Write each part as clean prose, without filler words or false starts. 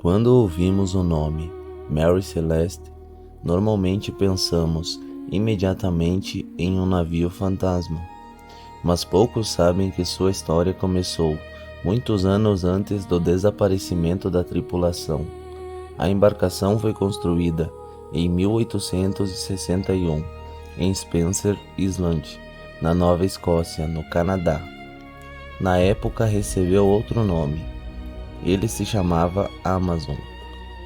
Quando ouvimos o nome Mary Celeste, normalmente pensamos imediatamente em um navio fantasma, mas poucos sabem que sua história começou muitos anos antes do desaparecimento da tripulação. A embarcação foi construída em 1861 em Spencer Island, na Nova Escócia, no Canadá. Na época recebeu outro nome. Ele se chamava Amazon.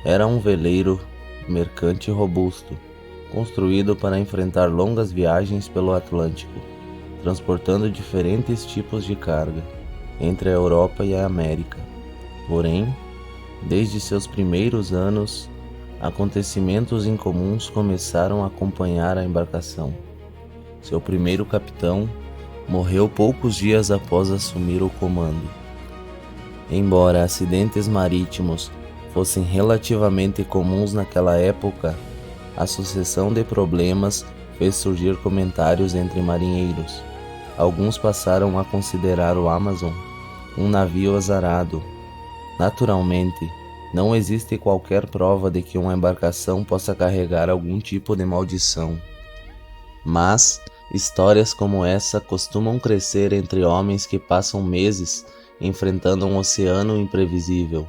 Era um veleiro mercante robusto, construído para enfrentar longas viagens pelo Atlântico, transportando diferentes tipos de carga entre a Europa e a América. Porém, desde seus primeiros anos, acontecimentos incomuns começaram a acompanhar a embarcação. Seu primeiro capitão morreu poucos dias após assumir o comando. Embora acidentes marítimos fossem relativamente comuns naquela época, a sucessão de problemas fez surgir comentários entre marinheiros. Alguns passaram a considerar o Amazon um navio azarado. Naturalmente, não existe qualquer prova de que uma embarcação possa carregar algum tipo de maldição. Mas histórias como essa costumam crescer entre homens que passam meses enfrentando um oceano imprevisível.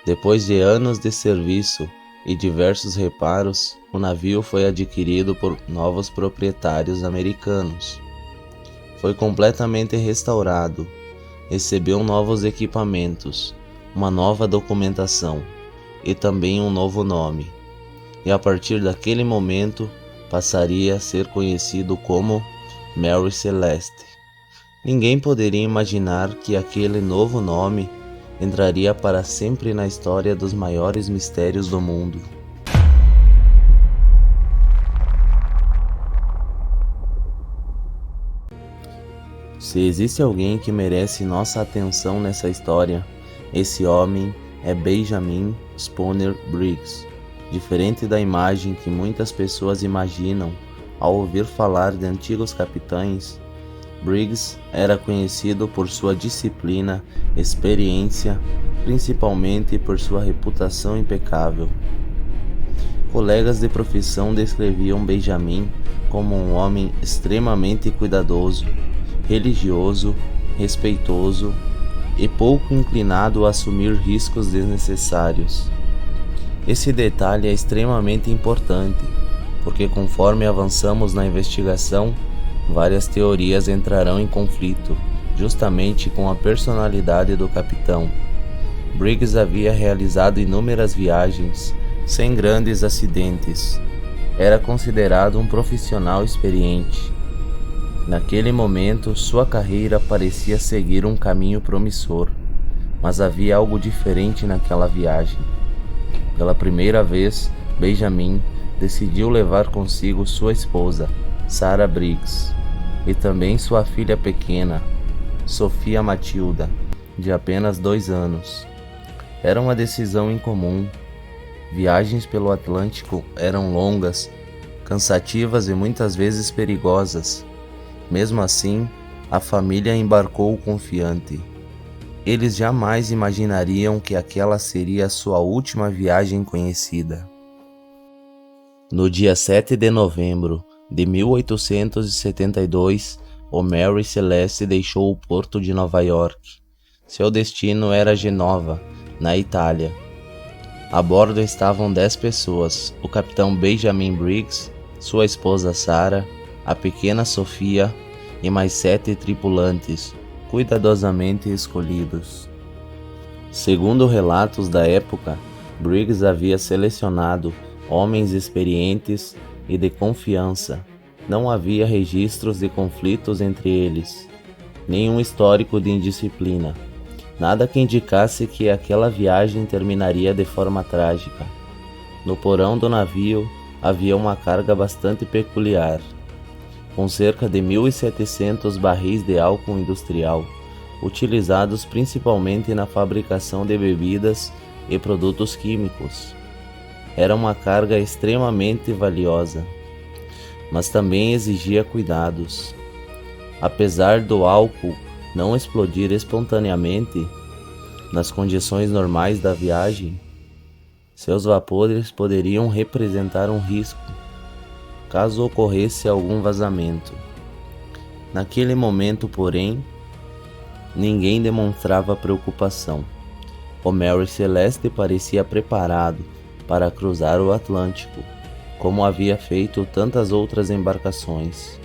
Depois de anos de serviço e diversos reparos, o navio foi adquirido por novos proprietários americanos. Foi completamente restaurado, recebeu novos equipamentos, uma nova documentação e também um novo nome. E a partir daquele momento passaria a ser conhecido como Mary Celeste. Ninguém poderia imaginar que aquele novo nome entraria para sempre na história dos maiores mistérios do mundo. Se existe alguém que merece nossa atenção nessa história, esse homem é Benjamin Spooner Briggs. Diferente da imagem que muitas pessoas imaginam ao ouvir falar de antigos capitães, Briggs era conhecido por sua disciplina, experiência, principalmente por sua reputação impecável. Colegas de profissão descreviam Benjamin como um homem extremamente cuidadoso, religioso, respeitoso e pouco inclinado a assumir riscos desnecessários. Esse detalhe é extremamente importante, porque conforme avançamos na investigação, várias teorias entrarão em conflito, justamente com a personalidade do capitão. Briggs havia realizado inúmeras viagens, sem grandes acidentes. Era considerado um profissional experiente. Naquele momento, sua carreira parecia seguir um caminho promissor, mas havia algo diferente naquela viagem. Pela primeira vez, Benjamin decidiu levar consigo sua esposa, Sarah Briggs, e também sua filha pequena, Sofia Matilda, de apenas 2 anos. Era uma decisão incomum. Viagens pelo Atlântico eram longas, cansativas e muitas vezes perigosas. Mesmo assim, a família embarcou confiante. Eles jamais imaginariam que aquela seria a sua última viagem conhecida. No dia 7 de novembro de 1872, o Mary Celeste deixou o porto de Nova York. Seu destino era Genova, na Itália. A bordo estavam 10 pessoas: o capitão Benjamin Briggs, sua esposa Sarah, a pequena Sofia e mais 7 tripulantes, cuidadosamente escolhidos. Segundo relatos da época, Briggs havia selecionado homens experientes e de confiança. Não havia registros de conflitos entre eles, nenhum histórico de indisciplina, nada que indicasse que aquela viagem terminaria de forma trágica. No porão do navio havia uma carga bastante peculiar, com cerca de 1.700 barris de álcool industrial, utilizados principalmente na fabricação de bebidas e produtos químicos. Era uma carga extremamente valiosa, mas também exigia cuidados. Apesar do álcool não explodir espontaneamente, nas condições normais da viagem, Seus vapores poderiam representar um risco caso ocorresse algum vazamento. Naquele momento, porém, ninguém demonstrava preocupação. O Mary Celeste parecia preparado para cruzar o Atlântico, como havia feito tantas outras embarcações.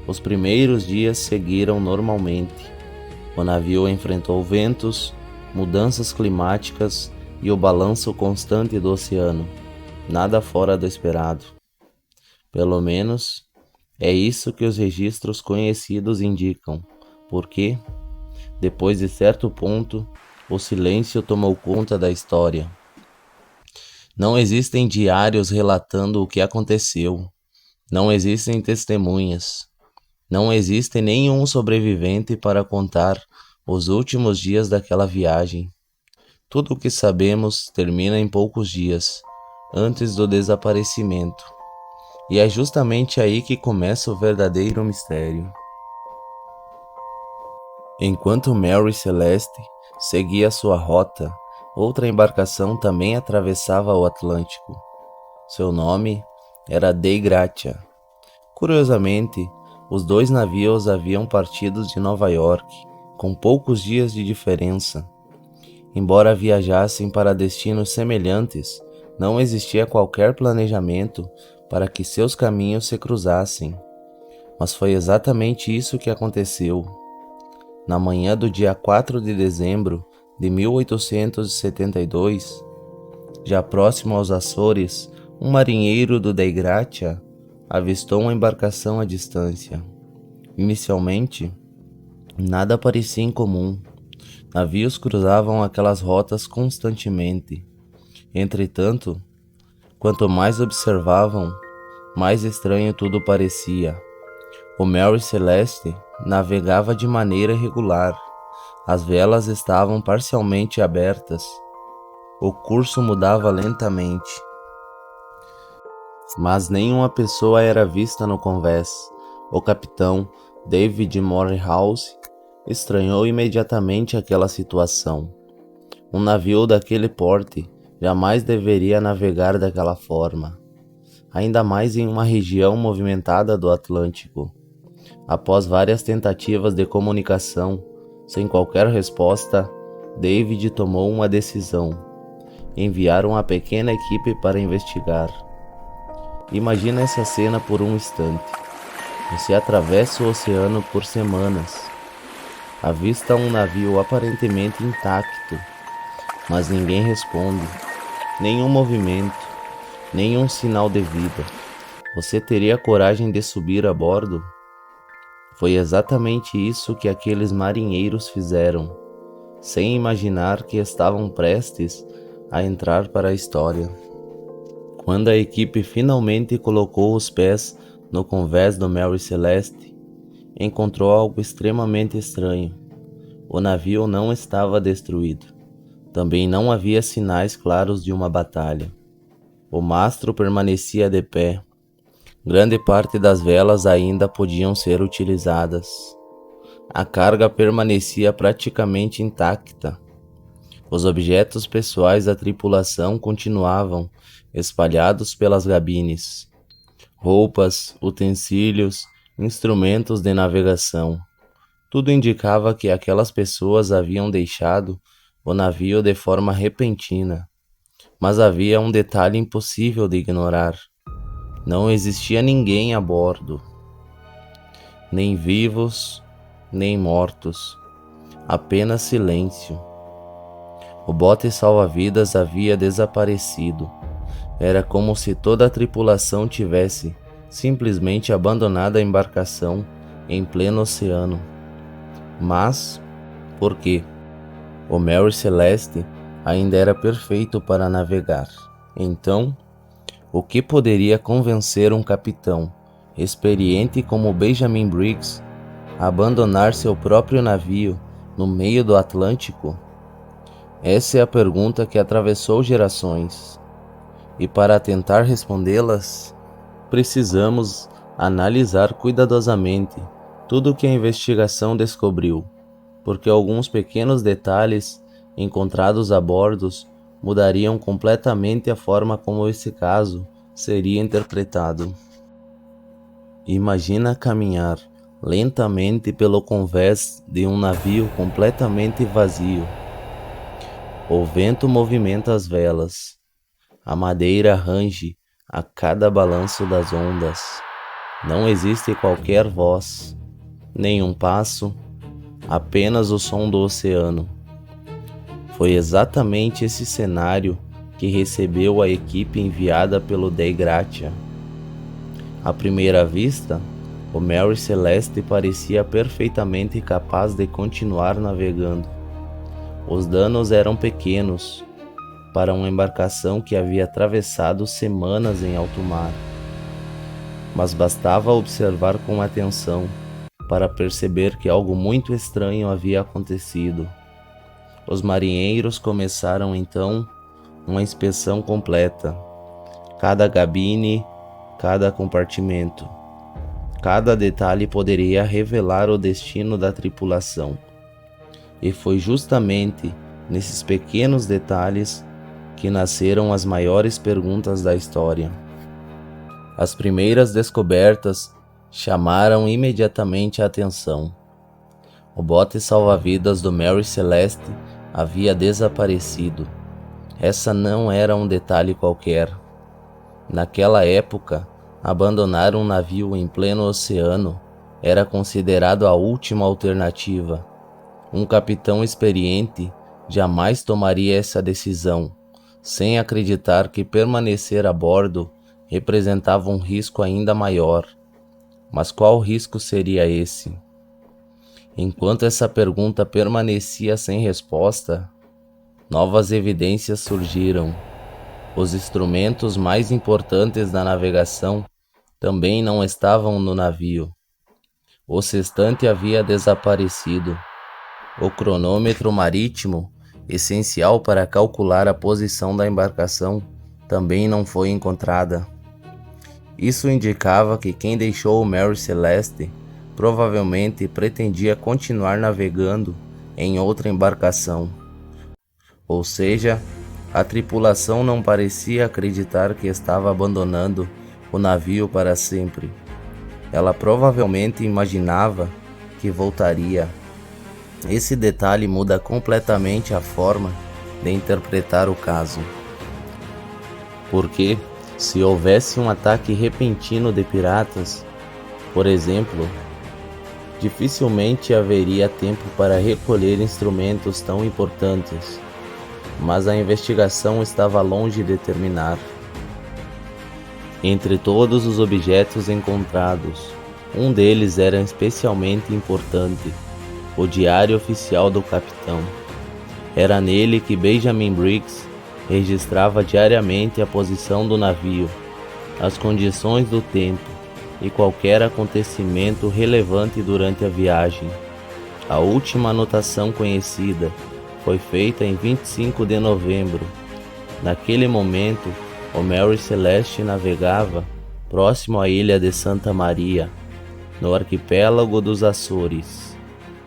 Os primeiros dias seguiram normalmente. O navio enfrentou ventos, mudanças climáticas e o balanço constante do oceano, nada fora do esperado. Pelo menos, é isso que os registros conhecidos indicam, porque, depois de certo ponto, o silêncio tomou conta da história. Não existem diários relatando o que aconteceu. Não existem testemunhas. Não existe nenhum sobrevivente para contar os últimos dias daquela viagem. Tudo o que sabemos termina em poucos dias, antes do desaparecimento. E é justamente aí que começa o verdadeiro mistério. Enquanto Mary Celeste seguia sua rota, outra embarcação também atravessava o Atlântico. Seu nome era Dei Gratia. Curiosamente, os dois navios haviam partido de Nova York, com poucos dias de diferença. Embora viajassem para destinos semelhantes, não existia qualquer planejamento para que seus caminhos se cruzassem. Mas foi exatamente isso que aconteceu. Na manhã do dia 4 de dezembro de 1872, já próximo aos Açores, um marinheiro do Dei Gratia avistou uma embarcação à distância. Inicialmente, nada parecia incomum. Navios cruzavam aquelas rotas constantemente. Entretanto, quanto mais observavam, mais estranho tudo parecia. O Mary Celeste navegava de maneira irregular. As velas estavam parcialmente abertas. O curso mudava lentamente. Mas nenhuma pessoa era vista no convés. O capitão David Morehouse estranhou imediatamente aquela situação. Um navio daquele porte jamais deveria navegar daquela forma, ainda mais em uma região movimentada do Atlântico. Após várias tentativas de comunicação, sem qualquer resposta, David tomou uma decisão: enviar uma pequena equipe para investigar. Imagina essa cena por um instante. Você atravessa o oceano por semanas. Avista um navio aparentemente intacto, mas ninguém responde. Nenhum movimento, nenhum sinal de vida. Você teria coragem de subir a bordo? Foi exatamente isso que aqueles marinheiros fizeram, sem imaginar que estavam prestes a entrar para a história. Quando a equipe finalmente colocou os pés no convés do Mary Celeste, encontrou algo extremamente estranho. O navio não estava destruído. Também não havia sinais claros de uma batalha. O mastro permanecia de pé. Grande parte das velas ainda podiam ser utilizadas. A carga permanecia praticamente intacta. Os objetos pessoais da tripulação continuavam espalhados pelas cabines. Roupas, utensílios, instrumentos de navegação. Tudo indicava que aquelas pessoas haviam deixado o navio de forma repentina. Mas havia um detalhe impossível de ignorar. Não existia ninguém a bordo. Nem vivos, nem mortos. Apenas silêncio. O bote salva-vidas havia desaparecido. Era como se toda a tripulação tivesse simplesmente abandonado a embarcação em pleno oceano. Mas, por quê? O Mary Celeste ainda era perfeito para navegar. Então, o que poderia convencer um capitão experiente como Benjamin Briggs a abandonar seu próprio navio no meio do Atlântico? Essa é a pergunta que atravessou gerações. E para tentar respondê-las, precisamos analisar cuidadosamente tudo o que a investigação descobriu, porque alguns pequenos detalhes encontrados a bordo mudariam completamente a forma como esse caso seria interpretado. Imagina caminhar lentamente pelo convés de um navio completamente vazio. O vento movimenta as velas, a madeira range a cada balanço das ondas. Não existe qualquer voz, nenhum passo, apenas o som do oceano. Foi exatamente esse cenário que recebeu a equipe enviada pelo Dei Gratia. À primeira vista, o Mary Celeste parecia perfeitamente capaz de continuar navegando. Os danos eram pequenos para uma embarcação que havia atravessado semanas em alto mar, mas bastava observar com atenção para perceber que algo muito estranho havia acontecido. Os marinheiros começaram então uma inspeção completa. Cada cabine, cada compartimento, cada detalhe poderia revelar o destino da tripulação. E foi justamente nesses pequenos detalhes que nasceram as maiores perguntas da história. As primeiras descobertas chamaram imediatamente a atenção. O bote salva-vidas do Mary Celeste havia desaparecido. Essa não era um detalhe qualquer. Naquela época, abandonar um navio em pleno oceano era considerado a última alternativa. Um capitão experiente jamais tomaria essa decisão, sem acreditar que permanecer a bordo representava um risco ainda maior. Mas qual risco seria esse? Enquanto essa pergunta permanecia sem resposta, novas evidências surgiram. Os instrumentos mais importantes da navegação também não estavam no navio. O sextante havia desaparecido. O cronômetro marítimo, essencial para calcular a posição da embarcação, também não foi encontrada. Isso indicava que quem deixou o Mary Celeste provavelmente pretendia continuar navegando em outra embarcação. Ou seja, a tripulação não parecia acreditar que estava abandonando o navio para sempre. Ela provavelmente imaginava que voltaria. Esse detalhe muda completamente a forma de interpretar o caso. Porque, se houvesse um ataque repentino de piratas, por exemplo, dificilmente haveria tempo para recolher instrumentos tão importantes. Mas a investigação estava longe de terminar. Entre todos os objetos encontrados, um deles era especialmente importante: o diário oficial do capitão. Era nele que Benjamin Briggs registrava diariamente a posição do navio, as condições do tempo e qualquer acontecimento relevante durante a viagem. A última anotação conhecida foi feita em 25 de novembro. Naquele momento, o Mary Celeste navegava próximo à ilha de Santa Maria, no arquipélago dos Açores.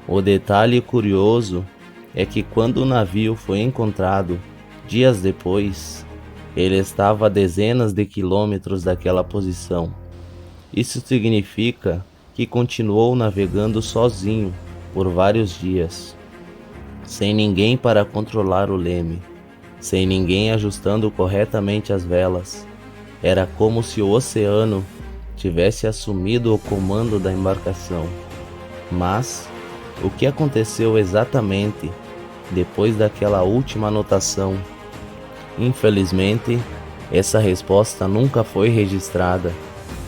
O detalhe curioso é que quando o navio foi encontrado, dias depois, ele estava a dezenas de quilômetros daquela posição. Isso significa que continuou navegando sozinho por vários dias, sem ninguém para controlar o leme, sem ninguém ajustando corretamente as velas. Era como se o oceano tivesse assumido o comando da embarcação. Mas o que aconteceu exatamente depois daquela última anotação? Infelizmente, essa resposta nunca foi registrada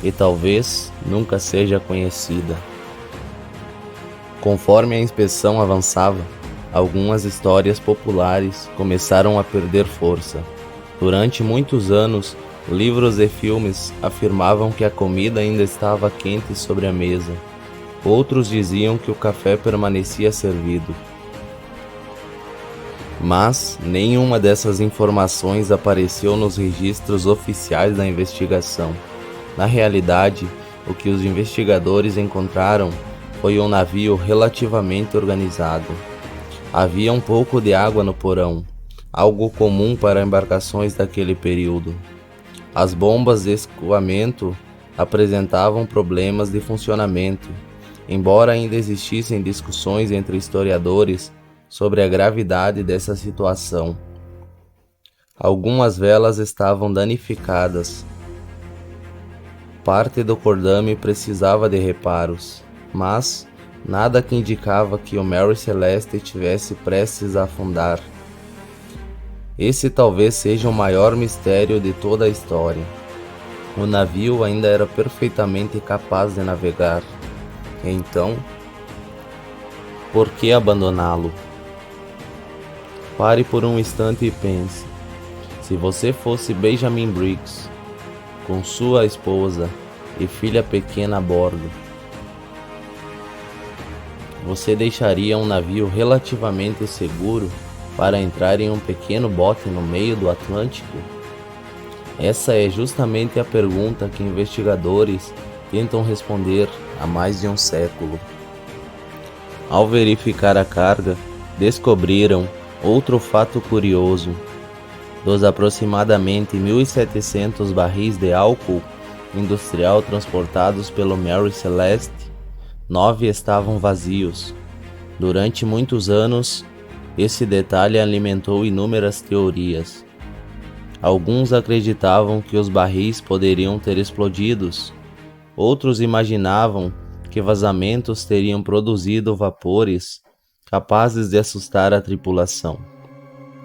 e talvez nunca seja conhecida. Conforme a inspeção avançava, algumas histórias populares começaram a perder força. Durante muitos anos, livros e filmes afirmavam que a comida ainda estava quente sobre a mesa. Outros diziam que o café permanecia servido. Mas nenhuma dessas informações apareceu nos registros oficiais da investigação. Na realidade, o que os investigadores encontraram foi um navio relativamente organizado. Havia um pouco de água no porão, algo comum para embarcações daquele período. As bombas de escoamento apresentavam problemas de funcionamento, embora ainda existissem discussões entre historiadores sobre a gravidade dessa situação. Algumas velas estavam danificadas. Parte do cordame precisava de reparos, mas nada que indicava que o Mary Celeste estivesse prestes a afundar. Esse talvez seja o maior mistério de toda a história. O navio ainda era perfeitamente capaz de navegar. Então, por que abandoná-lo? Pare por um instante e pense. Se você fosse Benjamin Briggs, com sua esposa e filha pequena a bordo, você deixaria um navio relativamente seguro para entrar em um pequeno bote no meio do Atlântico? Essa é justamente a pergunta que investigadores tentam responder há mais de um século. Ao verificar a carga, descobriram outro fato curioso. Dos aproximadamente 1.700 barris de álcool industrial transportados pelo Mary Celeste, 9 estavam vazios. Durante muitos anos, esse detalhe alimentou inúmeras teorias. Alguns acreditavam que os barris poderiam ter explodido. Outros imaginavam que vazamentos teriam produzido vapores capazes de assustar a tripulação.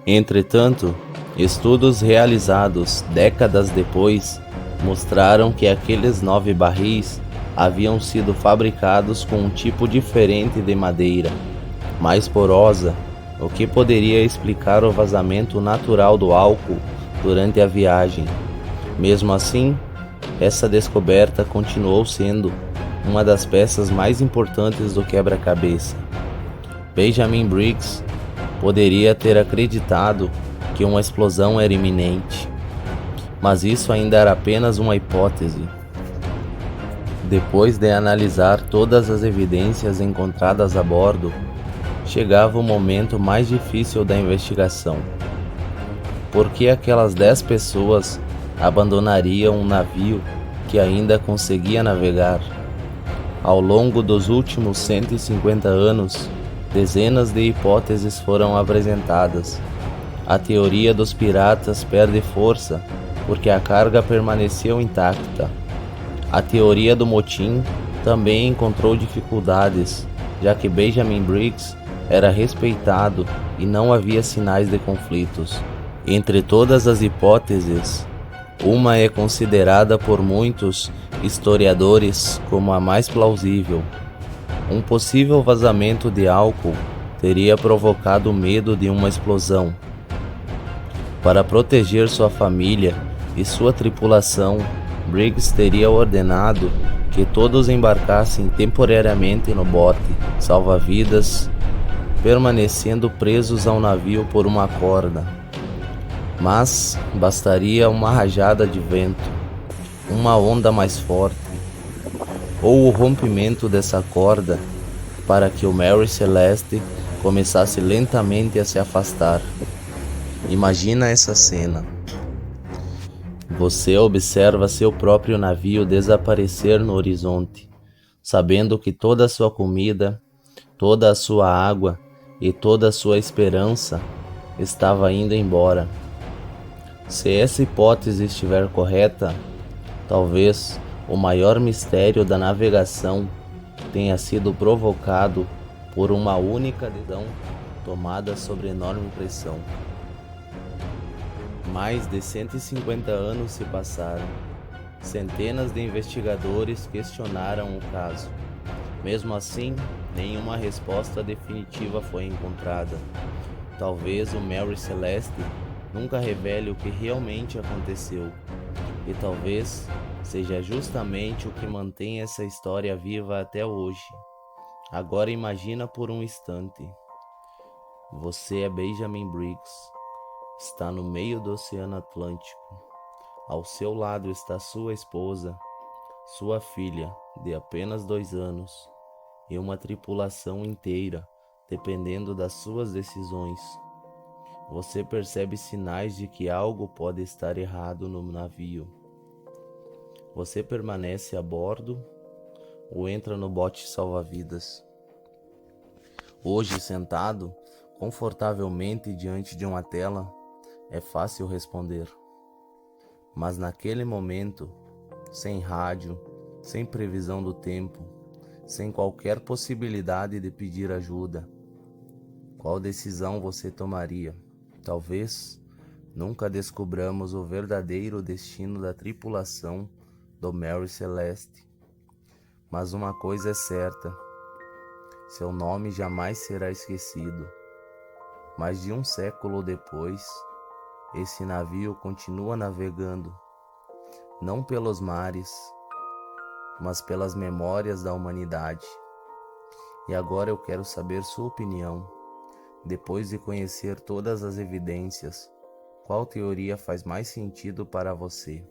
Entretanto, estudos realizados décadas depois mostraram que aqueles 9 barris haviam sido fabricados com um tipo diferente de madeira, mais porosa, o que poderia explicar o vazamento natural do álcool durante a viagem. Mesmo assim, essa descoberta continuou sendo uma das peças mais importantes do quebra-cabeça. Benjamin Briggs poderia ter acreditado que uma explosão era iminente, mas isso ainda era apenas uma hipótese. Depois de analisar todas as evidências encontradas a bordo, chegava o momento mais difícil da investigação. Por que aquelas 10 pessoas abandonariam um navio que ainda conseguia navegar? Ao longo dos últimos 150 anos, dezenas de hipóteses foram apresentadas. A teoria dos piratas perde força porque a carga permaneceu intacta. A teoria do motim também encontrou dificuldades, já que Benjamin Briggs era respeitado e não havia sinais de conflitos. Entre todas as hipóteses, uma é considerada por muitos historiadores como a mais plausível. Um possível vazamento de álcool teria provocado medo de uma explosão. Para proteger sua família e sua tripulação, Briggs teria ordenado que todos embarcassem temporariamente no bote salva-vidas, permanecendo presos ao navio por uma corda. Mas bastaria uma rajada de vento, uma onda mais forte, ou o rompimento dessa corda para que o Mary Celeste começasse lentamente a se afastar. Imagina essa cena. Você observa seu próprio navio desaparecer no horizonte, sabendo que toda a sua comida, toda a sua água e toda a sua esperança estava indo embora. Se essa hipótese estiver correta, talvez o maior mistério da navegação tenha sido provocado por uma única decisão tomada sob enorme pressão. Mais de 150 anos se passaram. Centenas de investigadores questionaram o caso. Mesmo assim, nenhuma resposta definitiva foi encontrada. Talvez o Mary Celeste nunca revele o que realmente aconteceu. E talvez seja justamente o que mantém essa história viva até hoje. Agora imagina por um instante. Você é Benjamin Briggs. Está no meio do Oceano Atlântico. Ao seu lado está sua esposa, sua filha, de apenas 2 anos, e uma tripulação inteira, dependendo das suas decisões. Você percebe sinais de que algo pode estar errado no navio. Você permanece a bordo ou entra no bote salva-vidas. Hoje, sentado confortavelmente diante de uma tela, é fácil responder. Mas naquele momento, sem rádio, sem previsão do tempo, sem qualquer possibilidade de pedir ajuda, qual decisão você tomaria? Talvez nunca descobramos o verdadeiro destino da tripulação do Mary Celeste, mas uma coisa é certa: seu nome jamais será esquecido. Mais de um século depois, esse navio continua navegando, não pelos mares, mas pelas memórias da humanidade. E agora eu quero saber sua opinião. Depois de conhecer todas as evidências, qual teoria faz mais sentido para você?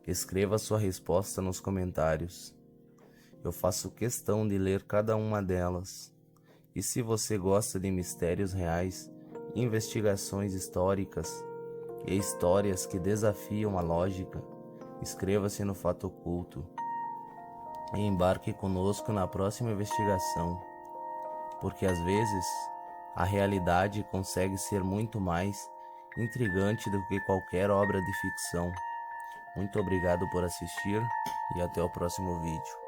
Escreva sua resposta nos comentários. Eu faço questão de ler cada uma delas. E se você gosta de mistérios reais, investigações históricas e histórias que desafiam a lógica, inscreva-se no Fato Oculto e embarque conosco na próxima investigação, porque às vezes a realidade consegue ser muito mais intrigante do que qualquer obra de ficção. Muito obrigado por assistir e até o próximo vídeo.